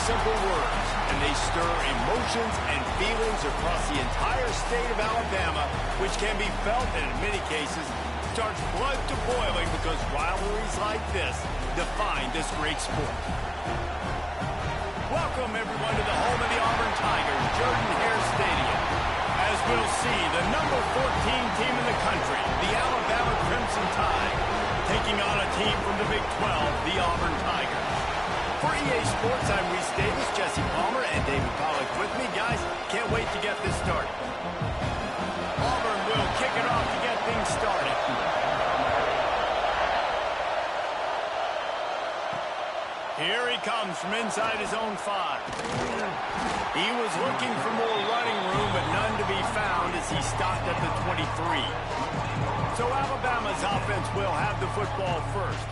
simple words, and they stir emotions and feelings across the entire state of Alabama, which can be felt and in many cases starts blood to boiling because rivalries like this define this great sport. Welcome, everyone, to the home of the Auburn Tigers, Jordan-Hare Stadium. As we'll see, the number 14 team in the country, the Alabama Crimson Tide, taking on a team from the Big 12, the Auburn Tigers. For EA Sports, I'm Reese Davis, Jesse Palmer, and David Pollack with me. Guys, can't wait to get this started. Auburn will kick it off to get things started. Here he comes from inside his own 5. He was looking for more running room, but none to be found as he stopped at the 23. So Alabama's offense will have the football first.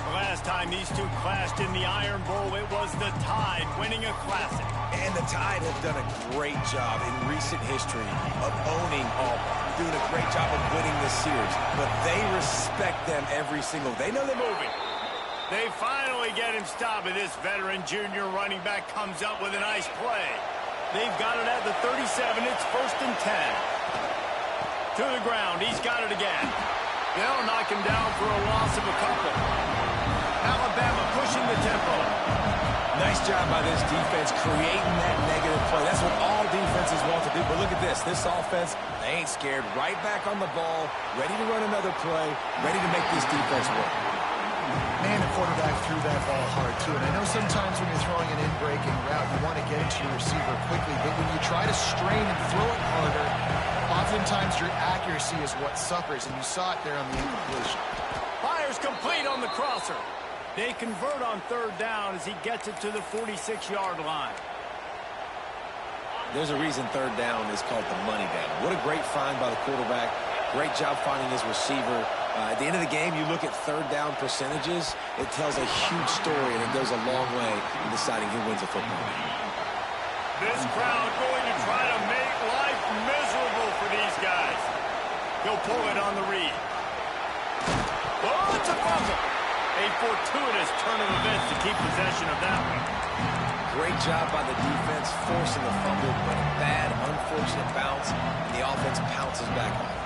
The last time these two clashed in the Iron Bowl, it was the Tide winning a classic. And the Tide have done a great job in recent history of owning Auburn, doing a great job of winning this series. But they respect them every single day. They know they're moving. They finally get him stopped, and this veteran junior running back comes up with a nice play. They've got it at the 37. It's 1st and 10. To the ground. He's got it again. They'll knock him down for a loss of a couple. Alabama pushing the tempo. Nice job by this defense creating that negative play. That's what all defenses want to do. But look at this. This offense, they ain't scared. Right back on the ball, ready to run another play, ready to make this defense work. Man, the quarterback threw that ball hard, too. And I know sometimes when you're throwing an in-breaking route, you want to get it to your receiver quickly. But when you try to strain and throw it harder, oftentimes your accuracy is what suffers. And you saw it there on the incompletion. Fires complete on the crosser. They convert on 3rd down as he gets it to the 46-yard line. There's a reason 3rd down is called the money down. What a great find by the quarterback. Great job finding his receiver. At the end of the game, you look at 3rd down percentages. It tells a huge story, and it goes a long way in deciding who wins a football game. This crowd going to try to make life miserable for these guys. He'll pull it on the read. Oh, it's a fumble. A fortuitous turn of events to keep possession of that one. Great job by the defense forcing the fumble, but a bad, unfortunate bounce, and the offense pounces back on it.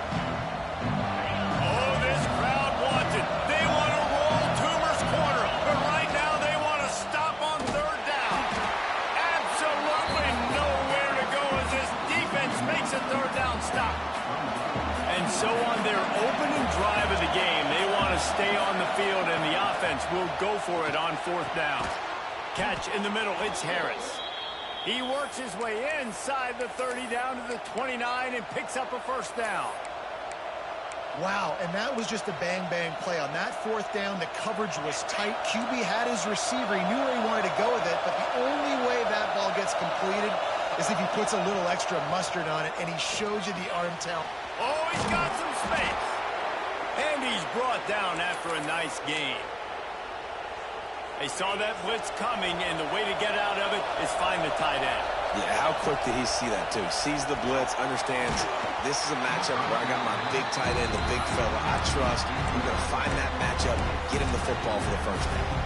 Oh, this crowd wants it. They want to roll Toomer's corner, but right now they want to stop on 3rd down. Absolutely nowhere to go as this defense makes a 3rd down stop. And so on their opening drive of the game, they want to stay on the field, and the offense will go for it on 4th down. Catch in the middle, it's Harris. He works his way inside the 30 down to the 29 and picks up a 1st down. Wow, and that was just a bang-bang play. On that 4th down, the coverage was tight. QB had his receiver. He knew where he wanted to go with it, but the only way that ball gets completed is if he puts a little extra mustard on it, and he shows you the arm talent. Oh, he's got some space. And he's brought down after a nice game. They saw that blitz coming, and the way to get out of it is find the tight end. Yeah, how quick did he see that, too? Sees the blitz, understands this is a matchup where I got my big tight end, the big fella. I trust we're going to find that matchup, get him the football for the 1st down.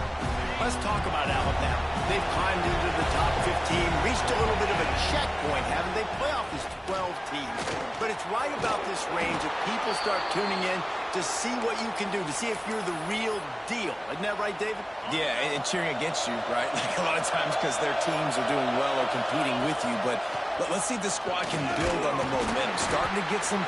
Let's talk about Alabama. They've climbed into the top 15, reached a little bit of a checkpoint, haven't they? Playoff is 12 teams. But it's right about this range that people start tuning in to see what you can do, to see if you're the real deal. Isn't that right, David? Yeah, and cheering against you, right? Like a lot of times because their teams are doing well or competing with you. But let's see if the squad can build on the momentum. Starting to get some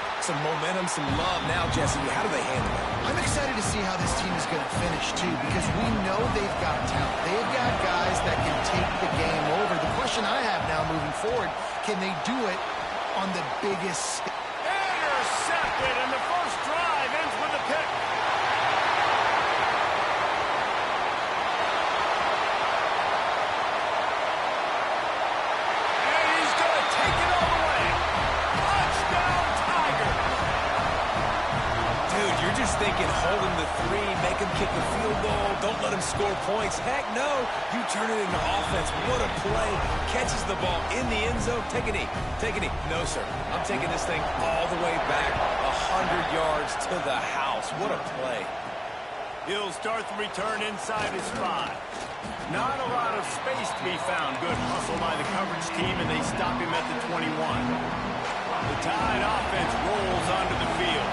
momentum, some love now, Jesse. How do they handle it? I'm excited to see how this team is going to finish, too, because we know they've got talent. They've got guys that can take the game over. The question I have now moving forward, can they do it on the biggest stage? Intercepted, and the first drive ends with a pick. And he's going to take it all the way. Touchdown, Tigers. Dude, you're just thinking hold him to 3, make him kick the field goal, don't let him score points. Heck no, you turn it into offense. What a play. Catches the ball in the end zone. Take a knee. Take a knee. No, sir. I'm taking this thing all the way back 100 yards to the house. What a play. He'll start the return inside his 5. Not a lot of space to be found. Good hustle by the coverage team, and they stop him at the 21. The Tide offense rolls onto the field.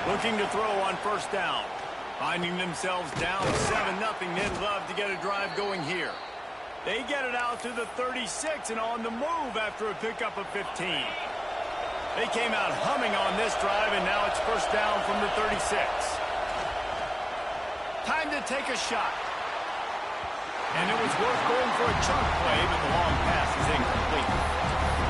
Looking to throw on first down. Finding themselves down 7-0, they'd love to get a drive going here. They get it out to the 36 and on the move after a pickup of 15. They came out humming on this drive, and now it's first down from the 36. Time to take a shot. And it was worth going for a chunk play, but the long pass is incomplete.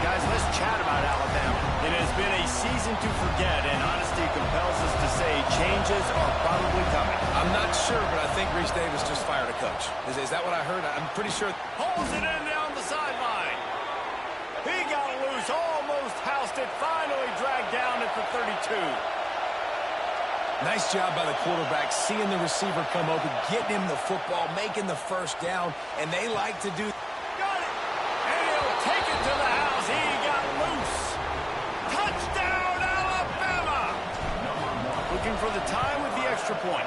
Guys, let's chat about Alabama. It has been a season to forget, and honesty compels us to say changes are probably coming. I'm not sure, but I think Reese Davis just fired a coach. Is that what I heard? I'm pretty sure. Pulls it in down the sideline. He got loose, almost housed it, finally dragged down at the 32. Nice job by the quarterback, seeing the receiver come open, getting him the football, making the first down, and they like to do. Got it! And he'll take it to the house. He got loose. Touchdown, Alabama! Looking for the time with the extra point.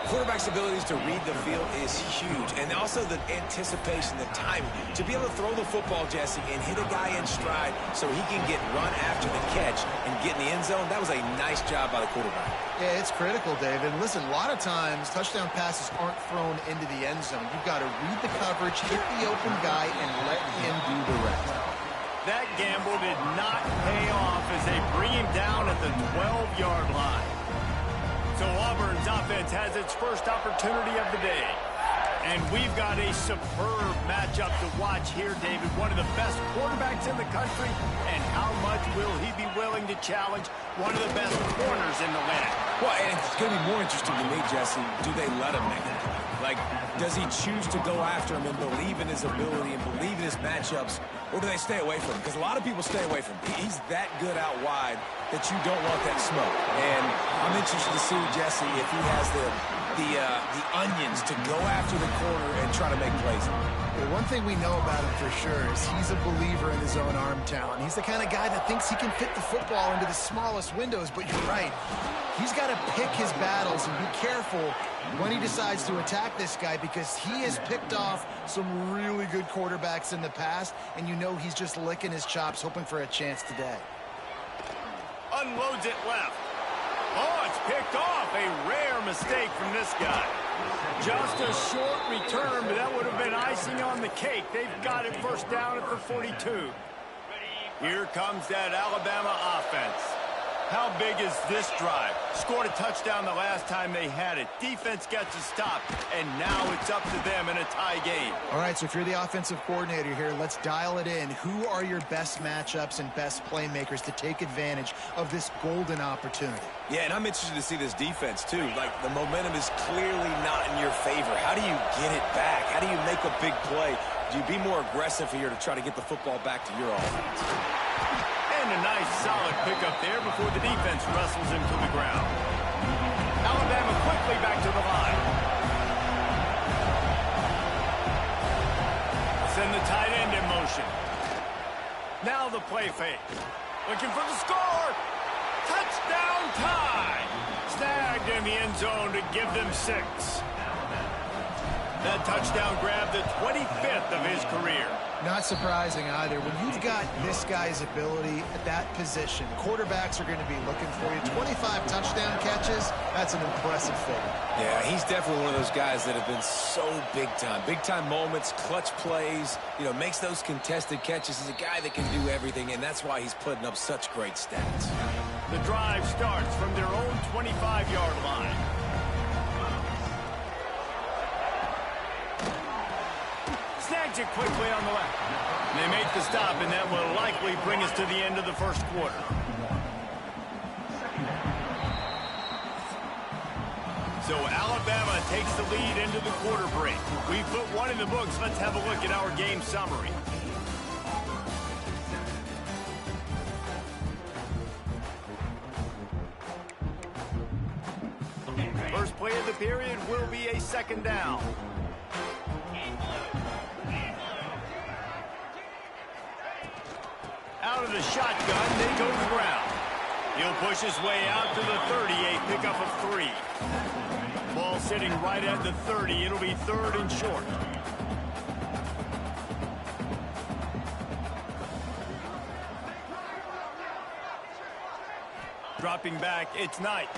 Quarterback's abilities to read the field is huge, and also the anticipation, the timing. To be able to throw the football, Jesse, and hit a guy in stride so he can get run after the catch and get in the end zone, that was a nice job by the quarterback. Yeah, it's critical, David. Listen, a lot of times touchdown passes aren't thrown into the end zone. You've got to read the coverage, hit the open guy, and let him do the rest. That gamble did not pay off as they bring him down at the 12-yard line. So Auburn's offense has its first opportunity of the day. And we've got a superb matchup to watch here, David. One of the best quarterbacks in the country. And how much will he be willing to challenge one of the best corners in the land? Well, and it's going to be more interesting to me, Jesse, do they let him make it? Like, does he choose to go after him and believe in his ability and believe in his matchups, or do they stay away from him? Because a lot of people stay away from him. He's that good out wide that you don't want that smoke. And I'm interested to see, Jesse, if he has the onions to go after the corner and try to make plays. Well, one thing we know about him for sure is he's a believer in his own arm talent. He's the kind of guy that thinks he can fit the football into the smallest windows, but you're right. He's got to pick his battles and be careful when he decides to attack this guy, because he has picked off some really good quarterbacks in the past, and you know he's just licking his chops, hoping for a chance today. Unloads it left. Oh, it's picked off. A rare mistake from this guy. Just a short return, but that would have been icing on the cake. They've got it first down at the 42. Here comes that Alabama offense. How big is this drive? Scored a touchdown the last time they had it. Defense gets a stop, and now it's up to them in a tie game. All right, so if you're the offensive coordinator here, let's dial it in. Who are your best matchups and best playmakers to take advantage of this golden opportunity? Yeah, and I'm interested to see this defense, too. Like, the momentum is clearly not in your favor. How do you get it back? How do you make a big play? Do you be more aggressive here to try to get the football back to your offense? And a nice solid pickup there before the defense wrestles him to the ground. Alabama quickly back to the line. Send the tight end in motion. Now the play fake. Looking for the score. Touchdown time. Snagged in the end zone to give them 6. That touchdown grabbed the 25th of his career. Not surprising either. When you've got this guy's ability at that position, quarterbacks are going to be looking for you. 25 touchdown catches, that's an impressive figure. Yeah, he's definitely one of those guys that have been so big time. Big time moments, clutch plays, makes those contested catches. He's a guy that can do everything, and that's why he's putting up such great stats. The drive starts from their own 25-yard line. Snags it quickly on the left. And they make the stop, and that will likely bring us to the end of the first quarter. So Alabama takes the lead into the quarter break. We put one in the books. Let's have a look at our game summary. First play of the period will be a second down. Out of the shotgun, they go to the ground. He'll push his way out to the 38, pick up a 3. Ball sitting right at the 30. It'll be 3rd and short. Dropping back, it's Knight.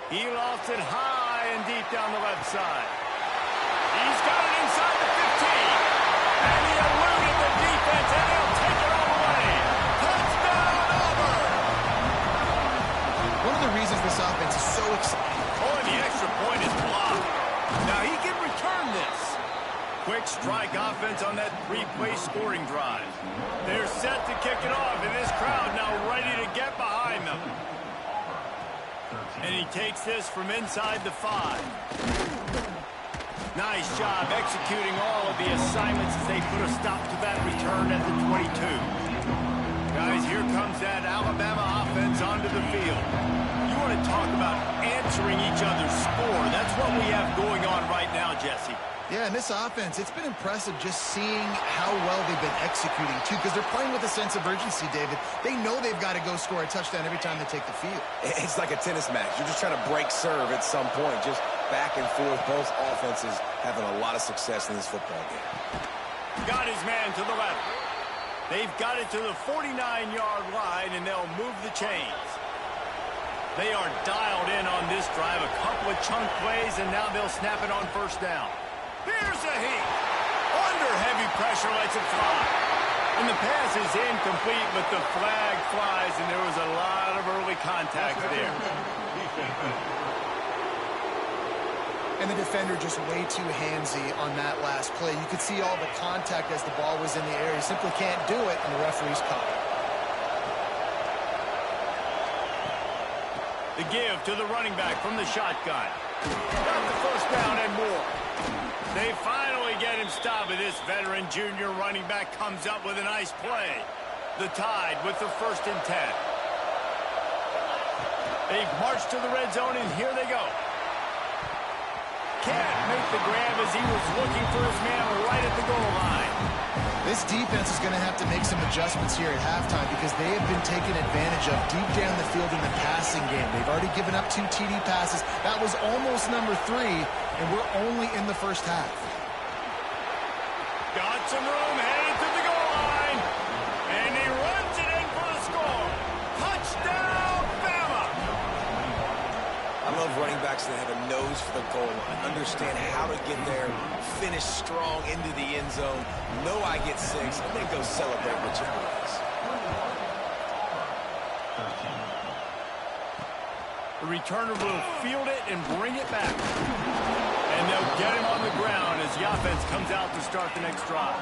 He lofts it high and deep down the left side. He's got it inside the 15. And he eluded the defense, and he'll take it all the way. Touchdown, Auburn! One of the reasons this offense is so exciting. Oh, and the extra point is blocked. Now he can return this. Quick strike offense on that 3-play scoring drive. They're set to kick it off, and this crowd now ready to get behind them. And he takes this from inside the 5. Nice job executing all of the assignments as they put a stop to that return at the 22. Guys, here comes that Alabama offense onto the field. You want to talk about answering each other's score. That's what we have going on right now, Jesse. Yeah, and this offense, it's been impressive just seeing how well they've been executing, too, because they're playing with a sense of urgency, David. They know they've got to go score a touchdown every time they take the field. It's like a tennis match. You're just trying to break serve at some point, just back and forth. Both offenses having a lot of success in this football game. Got his man to the left. They've got it to the 49-yard line, and they'll move the chains. They are dialed in on this drive. A couple of chunk plays, and now they'll snap it on 1st down. Here's a heat. Under heavy pressure, lets it fly. And the pass is incomplete, but the flag flies, and there was a lot of early contact there. And the defender just way too handsy on that last play. You could see all the contact as the ball was in the air. He simply can't do it, and the referee's caught it. The give to the running back from the shotgun. Got the 1st down and more. They finally get him stopped, and this veteran junior running back comes up with a nice play. The Tide with the 1st and 10. They've marched to the red zone, and here they go. Can't make the grab as he was looking for his man right at the goal line. This defense is going to have to make some adjustments here at halftime because they have been taken advantage of deep down the field in the passing game. They've already given up 2 TD passes. That was almost number 3, and we're only in the 1st half. Got some room, headed to the goal line, and he runs it in for the score. Touchdown, Bama! I love running backs that have a nose for the goal line, understand how to get there, finish strong into the end zone, know I get 6, and then go celebrate with your boys. The returner will field it and bring it back. And they'll get him on the ground as the offense comes out to start the next drive.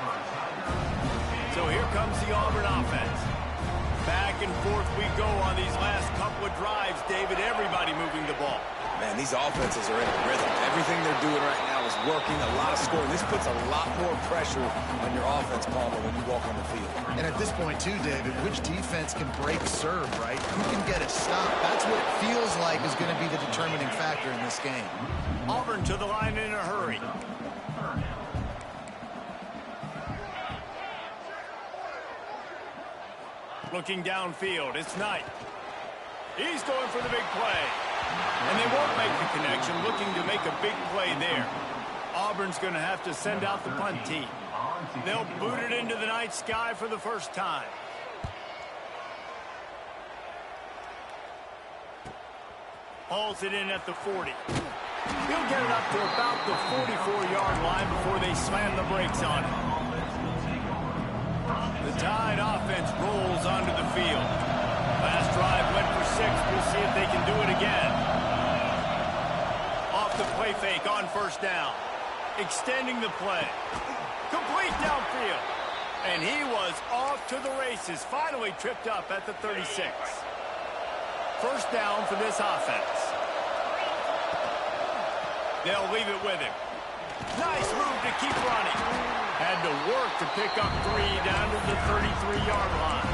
So here comes the Auburn offense. Back and forth we go on these last couple of drives, David. Everybody moving the ball. Man, these offenses are in a rhythm. Everything they're doing right now is working, a lot of scoring. This puts a lot more pressure on your offense, Palmer, when you walk on the field. And at this point, too, David, which defense can break serve, right? Who can get a stop? That's what it feels like is going to be the determining factor in this game. Auburn to the line in a hurry. Looking downfield, it's Knight. He's going for the big play. And they won't make the connection, looking to make a big play there. Auburn's going to have to send out the punt team. They'll boot it into the night sky for the 1st time. Hauls it in at the 40. He'll get it up to about the 44-yard line before they slam the brakes on it. The Tide offense rolls onto the field. Last drive went for 6. We'll see if they can do it again. Off the play fake on 1st down. Extending the play. Complete downfield. And he was off to the races. Finally tripped up at the 36. 1st down for this offense. They'll leave it with him. Nice move to keep running. Had to work to pick up 3 down to the 33-yard line.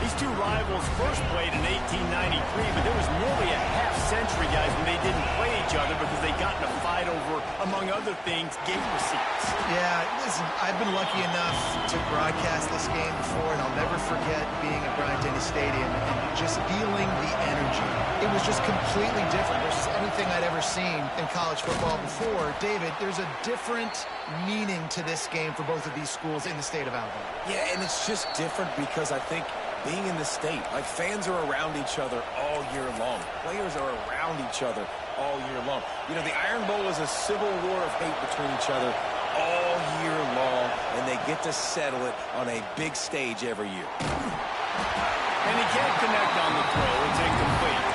These two rivals first played in 1893, but there was nearly a half-century, guys, when they didn't play each other because they got in a fight over, among other things, gate receipts. Yeah, listen, I've been lucky enough to broadcast this game before, and I'll never forget being at Bryant-Denny Stadium and just feeling the energy. It was just completely different versus anything I'd ever seen in college football before. David, there's a different meaning to this game for both of these schools in the state of Alabama. Yeah, and it's just different because I think being in the state, like fans are around each other all year long. Players are around each other all year long. You know, the Iron Bowl is a civil war of hate between each other all year long, and they get to settle it on a big stage every year. And he can't connect on the throw. It's incomplete.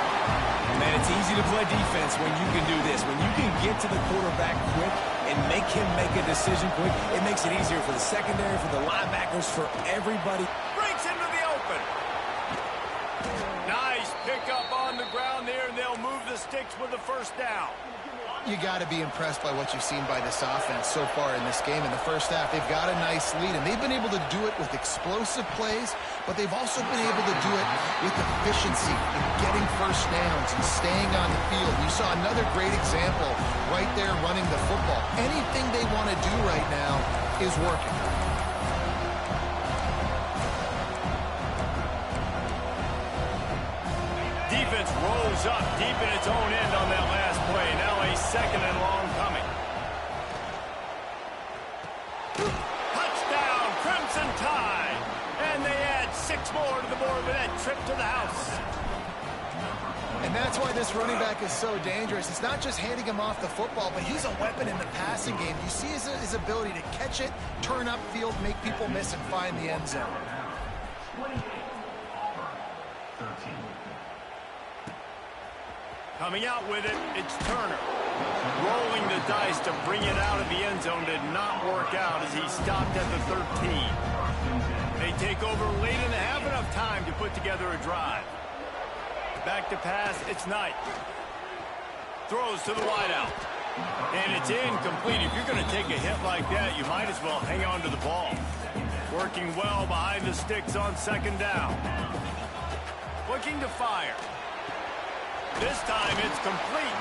Man, it's easy to play defense when you can do this. When you can get to the quarterback quick and make him make a decision quick, it makes it easier for the secondary, for the linebackers, for everybody. Breaks into the open. Nice pickup on the ground there, and they'll move the sticks with the first down. You got to be impressed by what you've seen by this offense so far in this game. In the first half, they've got a nice lead, and they've been able to do it with explosive plays, but they've also been able to do it with efficiency and getting first downs and staying on the field. You saw another great example right there running the football. Anything they want to do right now is working. Defense rolls up deep in its own end on that last play. Now a second and long coming. Touchdown, Crimson Tide. And they add 6 more to the board with that trip to the house. And that's why this running back is so dangerous. It's not just handing him off the football, but he's a weapon in the passing game. You see his ability to catch it, turn upfield, make people miss, and find the end zone. Coming out with it, it's Turner. Rolling the dice to bring it out of the end zone did not work out as he stopped at the 13. They take over late in the half, enough time to put together a drive. Back to pass, it's Knight. Throws to the wideout. And it's incomplete. If you're going to take a hit like that, you might as well hang on to the ball. Working well behind the sticks on second down. Looking to fire. This time it's complete.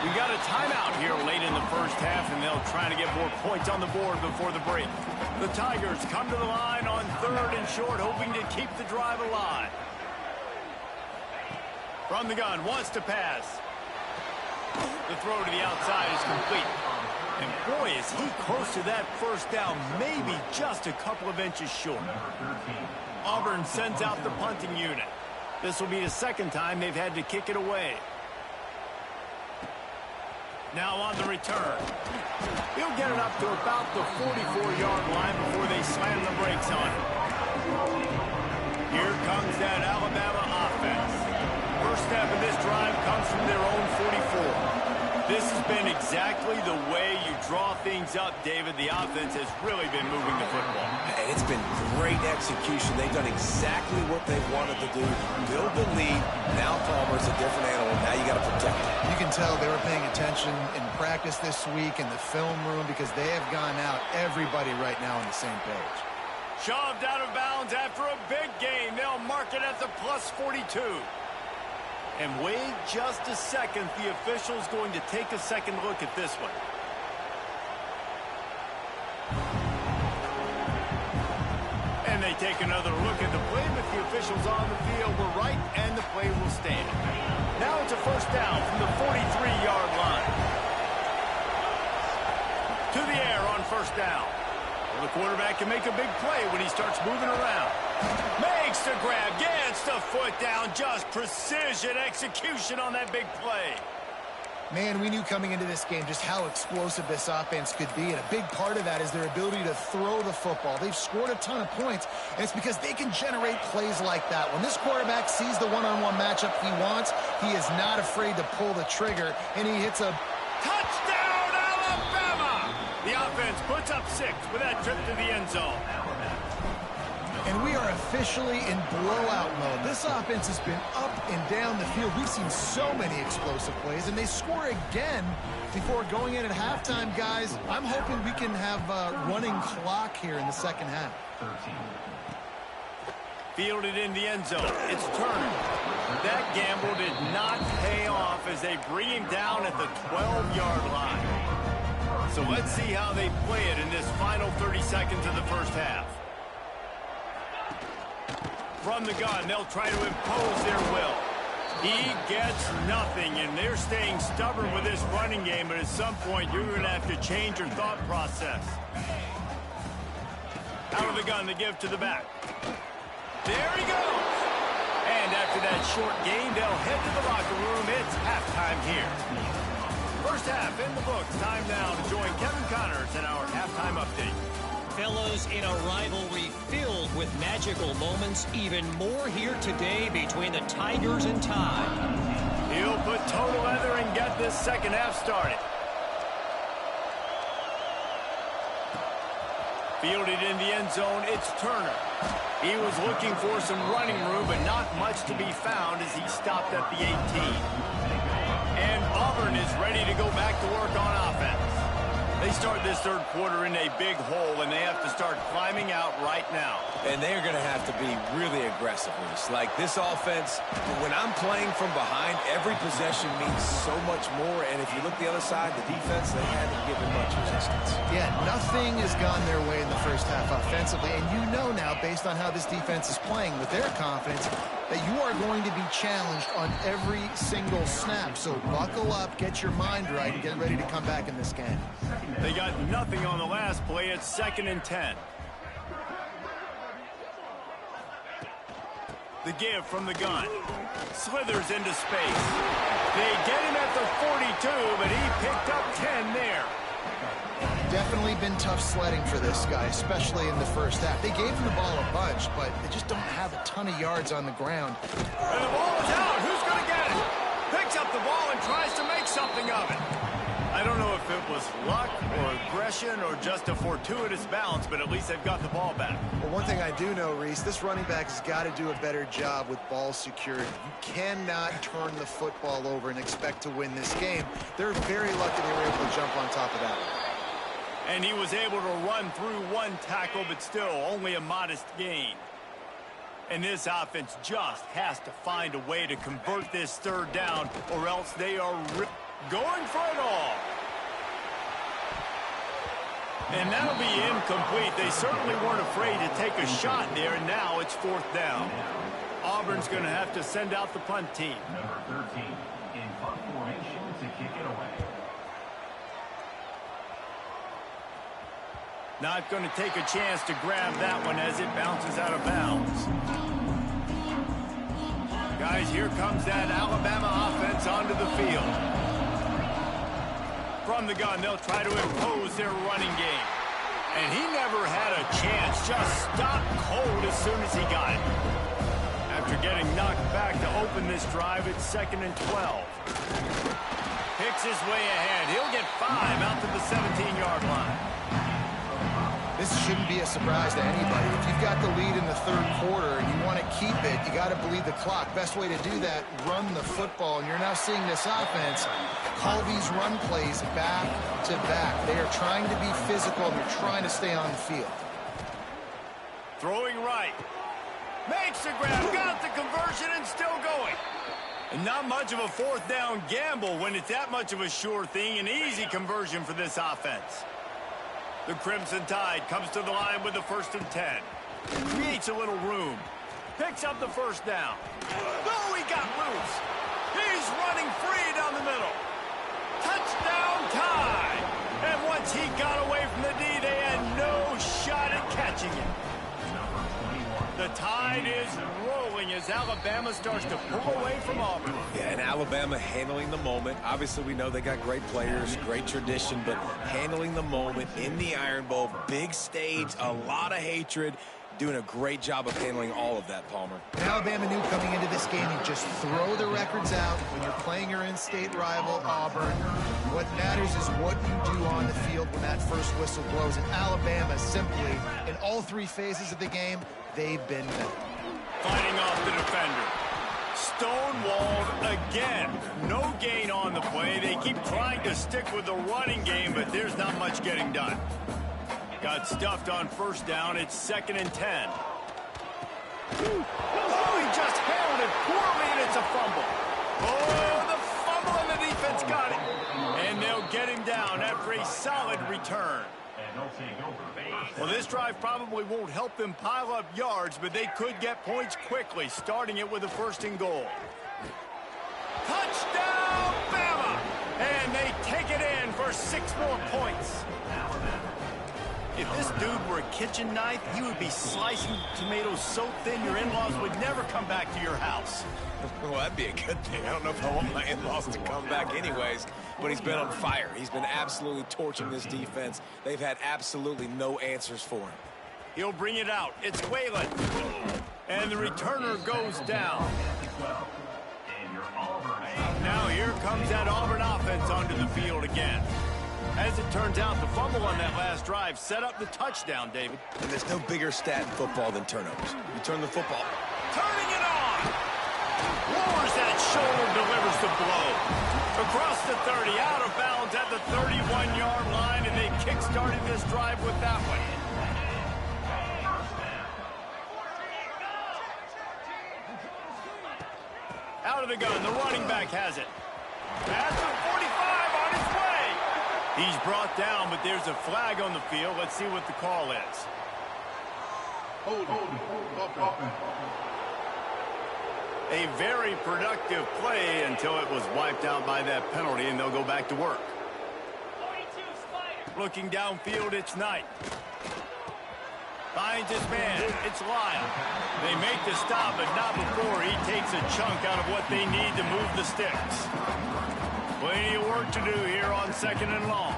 We got a timeout here late in the first half, and they'll try to get more points on the board before the break. The Tigers come to the line on 3rd and short, hoping to keep the drive alive. From the gun, wants to pass. The throw to the outside is complete. And boy, is he close to that first down, maybe just a couple of inches short. Auburn sends out the punting unit. This will be the second time they've had to kick it away. Now on the return. He'll get it up to about the 44-yard line before they slam the brakes on it. Here comes that Alabama offense. First step of this drive comes from their own 44. This has been exactly the way you draw things up, David. The offense has really been moving the football. And it's been great execution. They've done exactly what they wanted to do. Build the lead. Now Palmer's a different animal. Now you got to protect him. You can tell they were paying attention in practice this week in the film room because they have gone out, everybody right now on the same page. Shoved out of bounds after a big gain. They'll mark it at the plus 42. And wait just a second. The official's going to take a second look at this one. And they take another look at the play, but the officials on the field were right, and the play will stand. Now it's a first down from the 43-yard line. To the air on first down. Well, the quarterback can make a big play when he starts moving around. Makes the grab, gets the foot down, just precision execution on that big play. Man, we knew coming into this game just how explosive this offense could be, and a big part of that is their ability to throw the football. They've scored a ton of points, and it's because they can generate plays like that. When this quarterback sees the one-on-one matchup he wants, he is not afraid to pull the trigger, and he hits a touchdown, Alabama! The offense puts up 6 with that trip to the end zone. And we are officially in blowout mode. This offense has been up and down the field. We've seen so many explosive plays, and they score again before going in at halftime, guys. I'm hoping we can have a running clock here in the second half. Fielded in the end zone. It's Turner. That gamble did not pay off as they bring him down at the 12-yard line. So let's see how they play it in this final 30 seconds of the first half. From the gun, they'll try to impose their will. He gets nothing, and they're staying stubborn with this running game, but at some point, you're going to have to change your thought process. Out of the gun, the give to the back. There he goes. And after that short gain, they'll head to the locker room. It's halftime here. First half in the books. Time now to join Kevin Connors in our halftime update. Fellows, in a rivalry filled with magical moments, even more here today between the Tigers and Tide. He'll put total leather and get this second half started. Fielded in the end zone, it's Turner. He was looking for some running room, but not much to be found as he stopped at the 18. And Auburn is ready to go back to work on offense. They start this third quarter in a big hole, and they have to start climbing out right now. And they're going to have to be really aggressive with this. Like this offense, when I'm playing from behind, every possession means so much more. And if you look the other side, the defense, they haven't given much resistance. Yeah, nothing has gone their way in the first half offensively. And you know now, based on how this defense is playing with their confidence, that you are going to be challenged on every single snap. So buckle up, get your mind right, and get ready to come back in this game. They got nothing on the last play. It's 2nd and 10. The give from the gun. Slithers into space. They get him at the 42, but he picked up 10 there. Definitely been tough sledding for this guy, especially in the first half. They gave him the ball a bunch, but they just don't have a ton of yards on the ground. And the ball is out. Who's going to get it? Picks up the ball and tries to make something of it. I don't know if it was luck or aggression or just a fortuitous bounce, but at least they've got the ball back. Well, one thing I do know, Reese, this running back has got to do a better job with ball security. You cannot turn the football over and expect to win this game. They're very lucky they were able to jump on top of that one. And he was able to run through one tackle, but still only a modest gain. And this offense just has to find a way to convert this third down, or else they are going for it all. And that'll be incomplete. They certainly weren't afraid to take a shot there, and now it's 4th down. Auburn's going to have to send out the punt team. Number 13 in punt formation to kick it away. Not going to take a chance to grab that one as it bounces out of bounds. Guys, here comes that Alabama offense onto the field. From the gun, they'll try to impose their running game. And he never had a chance, just stopped cold as soon as he got it. After getting knocked back to open this drive, it's 2nd and 12. Picks his way ahead. He'll get 5 out to the 17-yard line. This shouldn't be a surprise to anybody. If you've got the lead in the third quarter and you want to keep it, you got to bleed the clock. Best way to do that, run the football. And you're now seeing this offense call these run plays back to back. They are trying to be physical, and they're trying to stay on the field. Throwing right. Makes the grab, got the conversion, and still going. And not much of a 4th down gamble when it's that much of a sure thing. An easy conversion for this offense. The Crimson Tide comes to the line with the 1st and 10. Creates a little room. Picks up the 1st down. Oh, he got loose. He's running free down the middle. Touchdown Tide. And once he got away from the D, they had no shot at catching him. The Tide is rolling as Alabama starts to pull away from Auburn. Yeah, and Alabama handling the moment. Obviously, we know they got great players, great tradition, but handling the moment in the Iron Bowl, big stage, a lot of hatred, doing a great job of handling all of that, Palmer. And Alabama knew coming into this game, you just throw the records out when you're playing your in-state rival, Auburn. What matters is what you do on the field when that first whistle blows. And Alabama simply, in all 3 phases of the game, they've been better. Fighting off the defender. Stonewalled again. No gain on the play. They keep trying to stick with the running game, but there's not much getting done. Got stuffed on 1st down. It's 2nd and 10. Oh, he just handled it poorly, and it's a fumble. Oh, the fumble, and the defense got it. And they'll get him down after a solid return. Well, this drive probably won't help them pile up yards, but they could get points quickly, starting it with a 1st and goal. Touchdown, Bama! And they take it in for 6 more points. If this dude were a kitchen knife, he would be slicing tomatoes so thin your in-laws would never come back to your house. Well, that'd be a good thing. I don't know if I want my in-laws to come back anyways, but he's been on fire. He's been absolutely torching this defense. They've had absolutely no answers for him. He'll bring it out. It's Whalen. And the returner goes down. Now here comes that Auburn offense onto the field again. As it turns out, the fumble on that last drive set up the touchdown, David. And there's no bigger stat in football than turnovers. You turn the football. Turning it on! Lowers that shoulder, delivers the blow. Across the 30, out of bounds at the 31-yard line, and they kick-started this drive with that one. Out of the gun, the running back has it. At the 45, on his way. He's brought down, but there's a flag on the field. Let's see what the call is. A very productive play until it was wiped out by that penalty, and they'll go back to work. Looking downfield, it's Knight. Finds his man. It's Lyle. They make the stop, but not before he takes a chunk out of what they need to move the sticks. Plenty of work to do here on 2nd and long.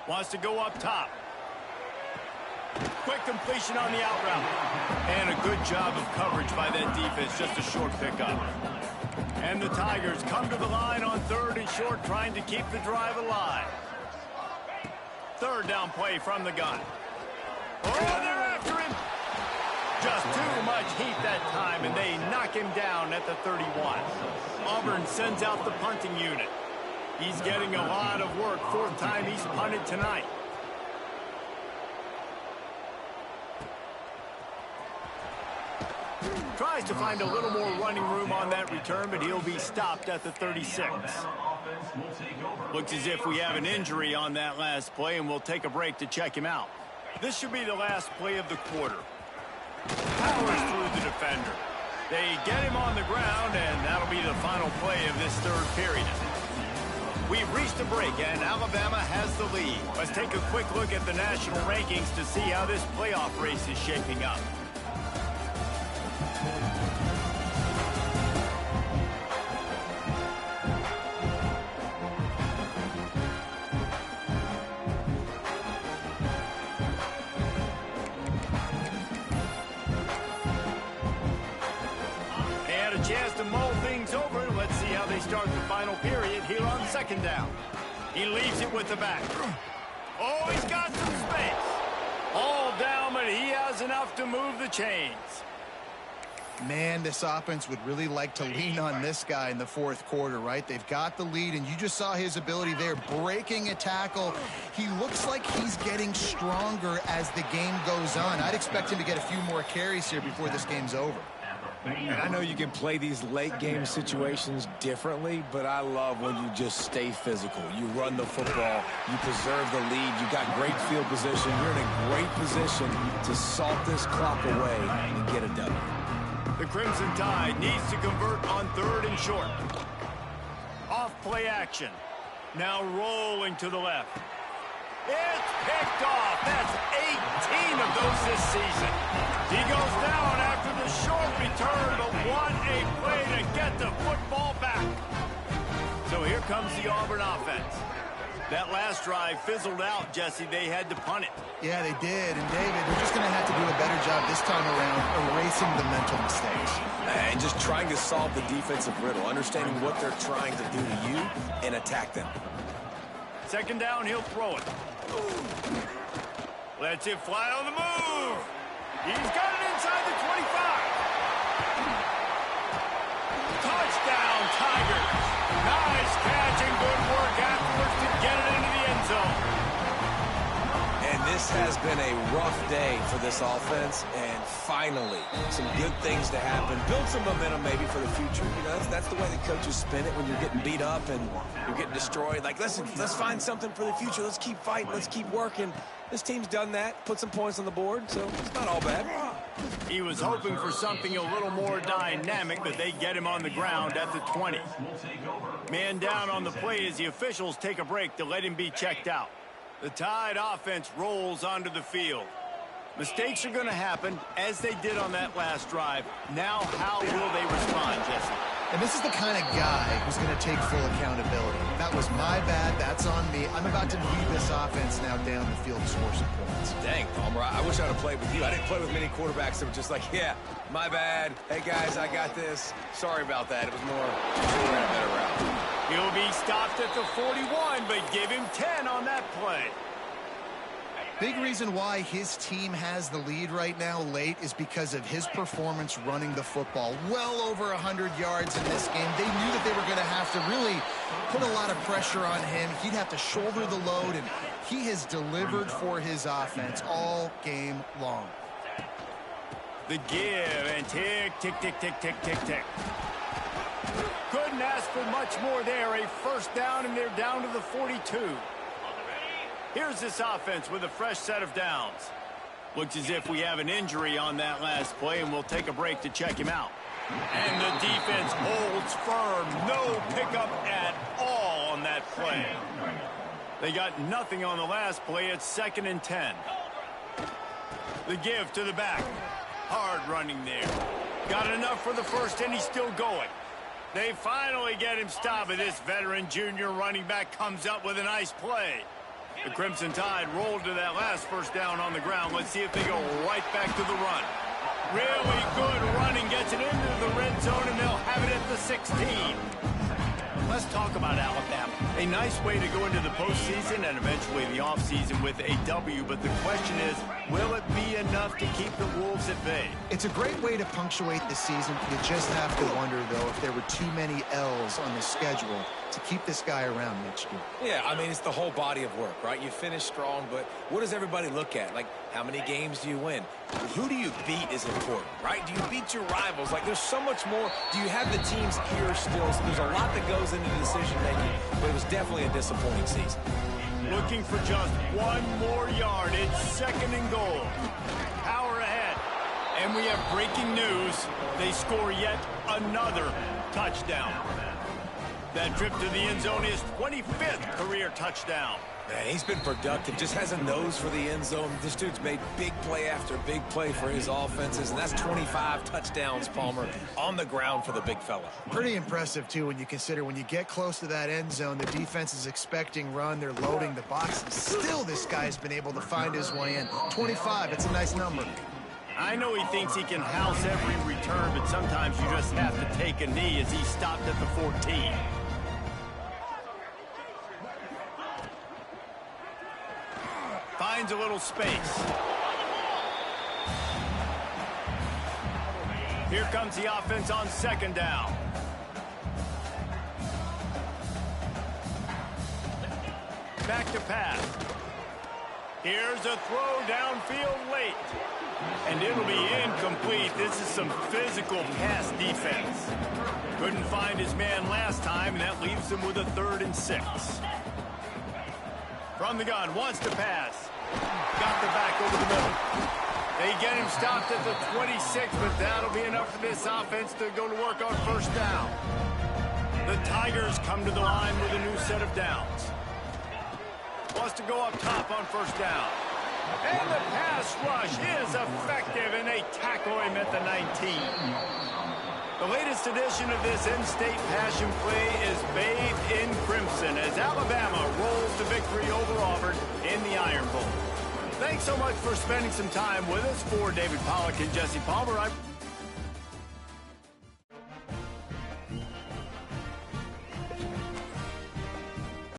Wants to go up top. Quick completion on the out route. And a good job of coverage by that defense. Just a short pickup. And the Tigers come to the line on 3rd and short, trying to keep the drive alive. 3rd down play from the gun. Oh, they're after him. Just too much heat that time, and they knock him down at the 31. Auburn sends out the punting unit. He's getting a lot of work. 4th time he's punted tonight. Tries to find a little more running room on that return, but he'll be stopped at the 36. Looks as if we have an injury on that last play, and we'll take a break to check him out. This should be the last play of the quarter. Powers through the defender. They get him on the ground, and that'll be the final play of this 3rd period. We've reached a break, and Alabama has the lead. Let's take a quick look at the national rankings to see how this playoff race is shaping up. Chance to mull things over. Let's see how they start the final period here on 2nd down. He leaves it with the back. Oh, he's got some space. All down, but he has enough to move the chains. Man, this offense would really like to lean on this guy in the 4th quarter, right? They've got the lead, and you just saw his ability there, breaking a tackle. He looks like he's getting stronger as the game goes on. I'd expect him to get a few more carries here before this game's over. And I know you can play these late-game situations differently, but I love when you just stay physical. You run the football, you preserve the lead, you got great field position. You're in a great position to salt this clock away and get a W. The Crimson Tide needs to convert on 3rd and short. Off play action. Now rolling to the left. It's picked off. That's 18 of those this season. He goes down after the short return, but what a play to get the football back. So here comes the Auburn offense. That last drive fizzled out, Jesse. They had to punt it. Yeah, they did. And, David, they're just going to have to do a better job this time around erasing the mental mistakes. And just trying to solve the defensive riddle, understanding what they're trying to do to you and attack them. 2nd down, he'll throw it. Lets it fly on the move. He's got it inside the 25. Touchdown, Tigers. Nice catch and good work afterwards to get it into the end zone. And this has been a rough day for this offense, and finally, some good things to happen. Build some momentum maybe for the future. You know, that's the way the coaches spin it when you're getting beat up and you're getting destroyed. Like, listen, let's find something for the future. Let's keep fighting. Let's keep working. This team's done that, put some points on the board, so it's not all bad. He was hoping for something a little more dynamic, but they get him on the ground at the 20. Man down on the play as the officials take a break to let him be checked out. The Tide offense rolls onto the field. Mistakes are going to happen, as they did on that last drive. Now, how will they respond, Jesse? And this is the kind of guy who's going to take full accountability. That was my bad. That's on me. I'm about to lead this offense now down the field to score some points. Dang, Palmer, I wish I would have played with you. I didn't play with many quarterbacks that were just like, yeah, my bad. Hey, guys, I got this. Sorry about that. It was more, we ran a better route. He'll be stopped at the 41, but give him 10 on that play. Big reason why his team has the lead right now late is because of his performance running the football. Well over 100 yards in this game. They knew that they were going to have to really put a lot of pressure on him. He'd have to shoulder the load, and he has delivered for his offense all game long. The give, and tick, tick, tick, tick, tick, tick, tick. Couldn't ask for much more there. A first down, and they're down to the 42. Here's this offense with a fresh set of downs. Looks as if we have an injury on that last play, and we'll take a break to check him out. And the defense holds firm. No pickup at all on that play. They got nothing on the last play. It's 2nd and 10. The give to the back. Hard running there. Got enough for the first, and he's still going. They finally get him stopped, and this veteran junior running back comes up with a nice play. The Crimson Tide rolled to that last first down on the ground. Let's see if they go right back to the run. Really good running, gets it into the red zone, and they'll have it at the 16. Let's talk about Alabama. A nice way to go into the postseason and eventually the offseason with a W, but the question is, will it be enough to keep the Wolves at bay? It's a great way to punctuate the season. You just have to wonder, though, if there were too many L's on the schedule to keep this guy around next year. Yeah, I mean, it's the whole body of work, right? You finish strong, but what does everybody look at? Like, how many games do you win? Who do you beat is important, right? Do you beat your rivals? Like, there's so much more. Do you have the team's ear still? So there's a lot that goes into decision-making, but it was definitely a disappointing season. Looking for just one more yard. It's 2nd and goal. Power ahead. And we have breaking news. They score yet another touchdown. That trip to the end zone is 25th career touchdown. Man, he's been productive. Just has a nose for the end zone. This dude's made big play after big play for his offenses, and that's 25 touchdowns, Palmer, on the ground for the big fella. Pretty impressive, too, when you consider when you get close to that end zone, the defense is expecting run. They're loading the box. Still, this guy's been able to find his way in. 25, it's a nice number. I know he thinks he can house every return, but sometimes you just have to take a knee as he stopped at the 14. Finds a little space. Here comes the offense on 2nd down. Back to pass. Here's a throw downfield late. And it'll be incomplete. This is some physical pass defense. Couldn't find his man last time, and that leaves him with a 3rd and 6. From the gun, wants to pass. Got the back over the middle. They get him stopped at the 26, but that'll be enough for this offense to go to work on 1st down. The Tigers come to the line with a new set of downs. Wants to go up top on 1st down. And the pass rush is effective, and they tackle him at the 19. The latest edition of this in-state passion play is bathed in crimson as Alabama rolls to victory over Auburn in the Iron Bowl. Thanks so much for spending some time with us. For David Pollack and Jesse Palmer, I'm